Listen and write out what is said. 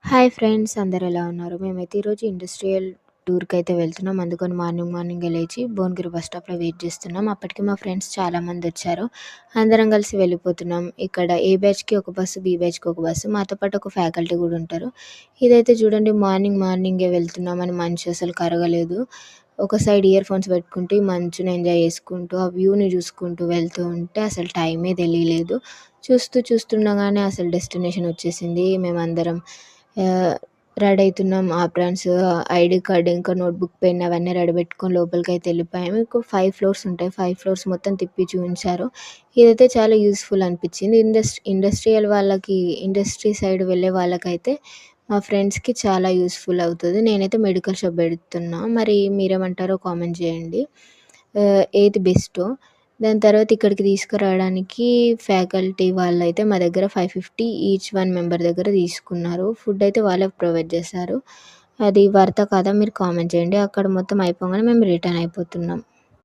Hi friends, అందరు ఎలా ఉన్నారు? మేమైతే ఈరోజు ఇండస్ట్రియల్ టూర్‌కి అయితే వెళ్తున్నాం. అందుకని మార్నింగే లేచి భువనగిరి బస్ స్టాప్‌లో వెయిట్ చేస్తున్నాం. అప్పటికి మా ఫ్రెండ్స్ చాలామంది వచ్చారు. అందరం కలిసి వెళ్ళిపోతున్నాం. ఇక్కడ ఏ బ్యాచ్‌కి ఒక బస్సు, బి బ్యాచ్‌కి ఒక బస్సు. మాతో పాటు ఒక ఫ్యాకల్టీ కూడా ఉంటారు. ఇదైతే చూడండి, మార్నింగే వెళ్తున్నామని మంచు అసలు కరగలేదు. ఒక సైడ్ ఇయర్ ఫోన్స్ పెట్టుకుంటూ ఈ మంచుని ఎంజాయ్ చేసుకుంటూ, ఆ వ్యూని చూసుకుంటూ వెళ్తూ ఉంటే అసలు టైమే తెలియలేదు. చూస్తుండగానే అసలు డెస్టినేషన్ వచ్చేసింది. మేమందరం రెడీ అయితున్నాం. ఆప్రాన్స్, ఐడీ కార్డ్, ఇంకా నోట్‌బుక్, పెన్ అవన్నీ రెడీ పెట్టుకొని లోపలికైతే వెళ్ళిపోయాము. 5 ఫ్లోర్స్ ఉంటాయి. 5 ఫ్లోర్స్ మొత్తం తిప్పి చూయించారు. ఇదైతే చాలా యూజ్‌ఫుల్ అనిపించింది. ఇండస్ట్రియల్ వాళ్ళకి, ఇండస్ట్రీ సైడ్ వెళ్ళే వాళ్ళకైతే మా ఫ్రెండ్స్‌కి చాలా యూజ్‌ఫుల్ అవుతది. నేనైతే మెడికల్ షాప్ పెడుతున్నా. మరి మీరేమంటారో కామెంట్ చేయండి. ఏది బెస్టో. దాని తర్వాత ఇక్కడికి తీసుకురావడానికి ఫ్యాకల్టీ వాళ్ళైతే మా దగ్గర 550 ఈచ్ వన్ మెంబర్ దగ్గర తీసుకున్నారు. ఫుడ్ అయితే వాళ్ళే ప్రొవైడ్ చేశారు. అది వర్తా కాదా మీరు కామెంట్ చేయండి. అక్కడ మొత్తం అయిపోగానే మేము రిటర్న్ అయిపోతున్నాం.